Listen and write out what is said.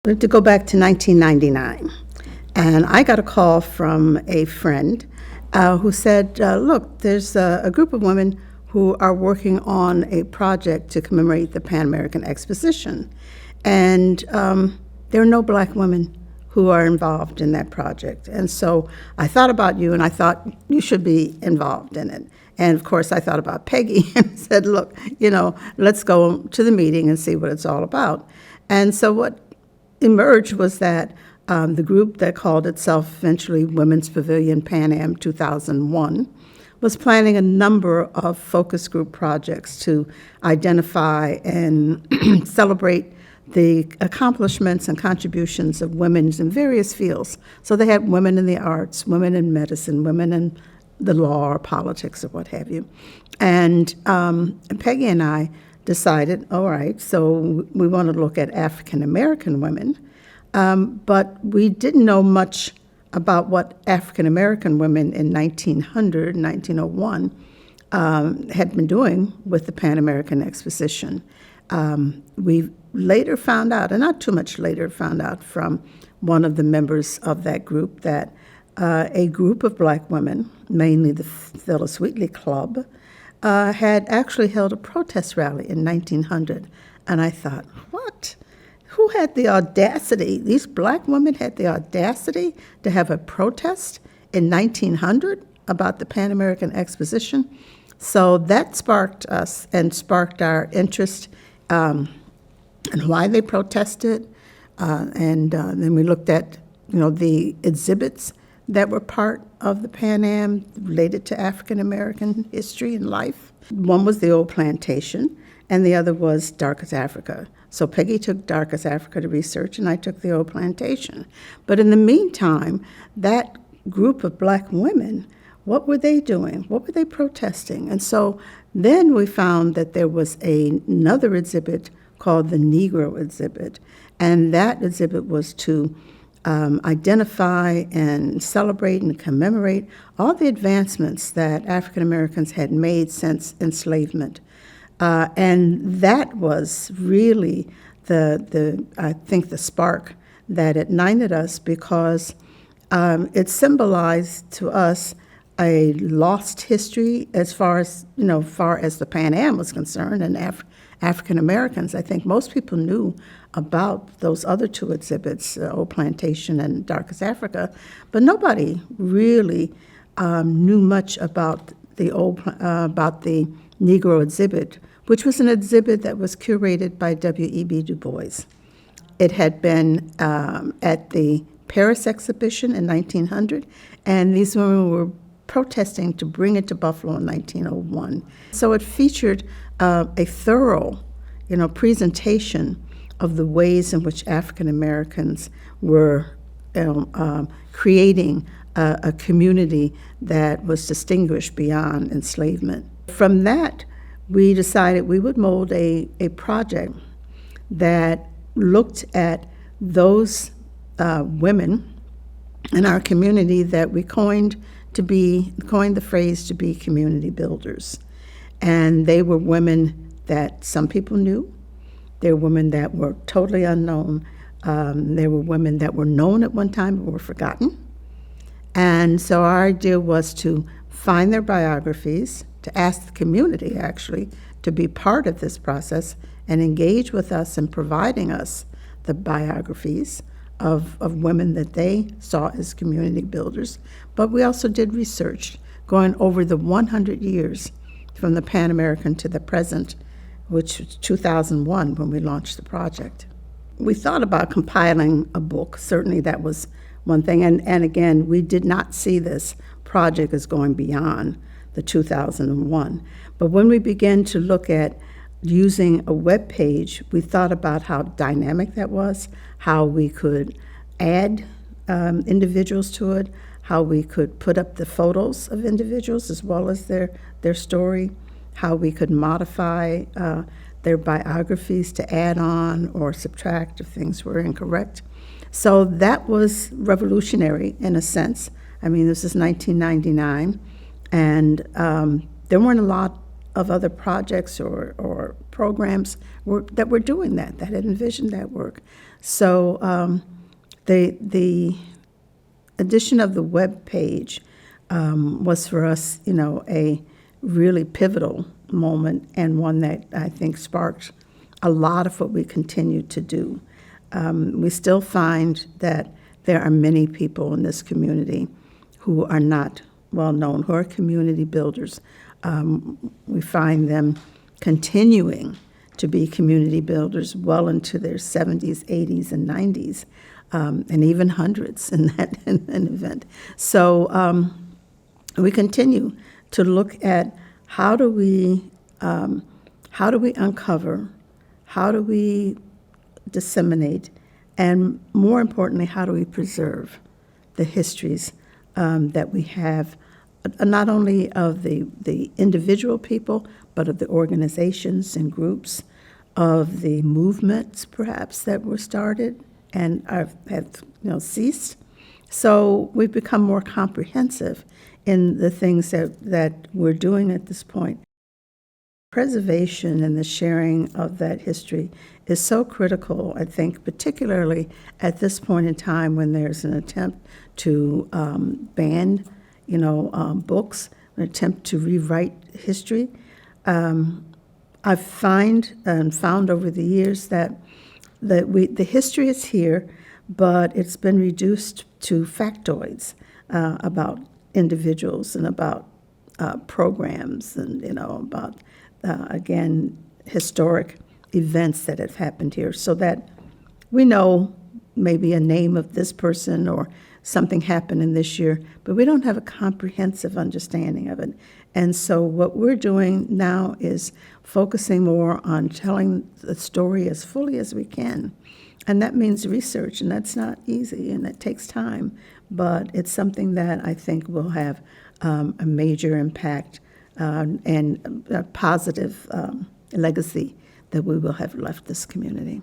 To go back to 1999, and I got a call from a friend who said, look, there's a group of women who are working on a project to commemorate the Pan American Exposition, and there are no black women who are involved in that project. And so I thought about you, and I thought you should be involved in it. And of course, I thought about Peggy and said, look, let's go to the meeting and see what it's all about. And so what emerged was that the group that called itself eventually Women's Pavilion Pan Am 2001 was planning a number of focus group projects to identify and celebrate the accomplishments and contributions of women in various fields. So they had women in the arts, women in medicine, women in the law or politics or what have you. And Peggy and I decided, all right, so we want to look at African American women, but we didn't know much about what African American women in 1901 had been doing with the Pan American Exposition. We later found out, and not too much later, found out from one of the members of that group that a group of black women, mainly the Phyllis Wheatley Club, had actually held a protest rally in 1900. And I thought, what? Who had the audacity? These black women had the audacity to have a protest in 1900 about the Pan American Exposition? So that sparked us and sparked our interest in why they protested. And then we looked at, the exhibits that were part of the Pan Am related to African American history and life. One was the old plantation, and the other was Darkest Africa. So Peggy took Darkest Africa to research, and I took the old plantation. But in the meantime, that group of black women, what were they doing? What were they protesting? And so then we found that there was another exhibit called the Negro exhibit, and that exhibit was to identify and celebrate and commemorate all the advancements that African Americans had made since enslavement. And that was really I think the spark that ignited us, because it symbolized to us a lost history as far as the Pan Am was concerned, and African Americans. I think most people knew about those other two exhibits, Old Plantation and Darkest Africa, but nobody really knew much about the Negro exhibit, which was an exhibit that was curated by W.E.B. Du Bois. It had been at the Paris exhibition in 1900, and these women were protesting to bring it to Buffalo in 1901. So it featured a thorough, presentation of the ways in which African Americans were creating a community that was distinguished beyond enslavement. From that, we decided we would mold a project that looked at those women in our community that we coined the phrase to be community builders. And they were women that some people knew. They were women that were totally unknown. There were women that were known at one time but were forgotten. And so our idea was to find their biographies, to ask the community, actually, to be part of this process and engage with us in providing us the biographies of women that they saw as community builders. But we also did research going over the 100 years from the Pan American to the present, which was 2001 when we launched the project. We thought about compiling a book. Certainly that was one thing. And again, we did not see this project as going beyond the 2001. But when we began to look at using a web page, we thought about how dynamic that was, how we could add individuals to it, how we could put up the photos of individuals as well as their story, how we could modify their biographies to add on or subtract if things were incorrect. So that was revolutionary in a sense. I mean, this is 1999, and there weren't a lot of other projects or programs that were doing that had envisioned that work. So the addition of the web page was for us, a really pivotal moment, and one that I think sparked a lot of what we continue to do. We still find that there are many people in this community who are not well known, who are community builders. We find them continuing to be community builders well into their 70s, 80s, and 90s, and even hundreds in an event. So we continue to look at how do we uncover, how do we disseminate, and more importantly, how do we preserve the histories that we have, not only of the individual people, but of the organizations and groups, of the movements perhaps that were started and have ceased. So we've become more comprehensive in the things that we're doing at this point. Preservation and the sharing of that history is so critical, I think, particularly at this point in time when there's an attempt to ban, books, an attempt to rewrite history. I've found over the years that the history is here, but it's been reduced to factoids about individuals and about programs and about again historic events that have happened here, so that we know maybe a name of this person or something happened in this year, but we don't have a comprehensive understanding of it. And so what we're doing now is focusing more on telling the story as fully as we can. And that means research, and that's not easy, and it takes time, but it's something that I think will have a major impact and a positive legacy that we will have left this community.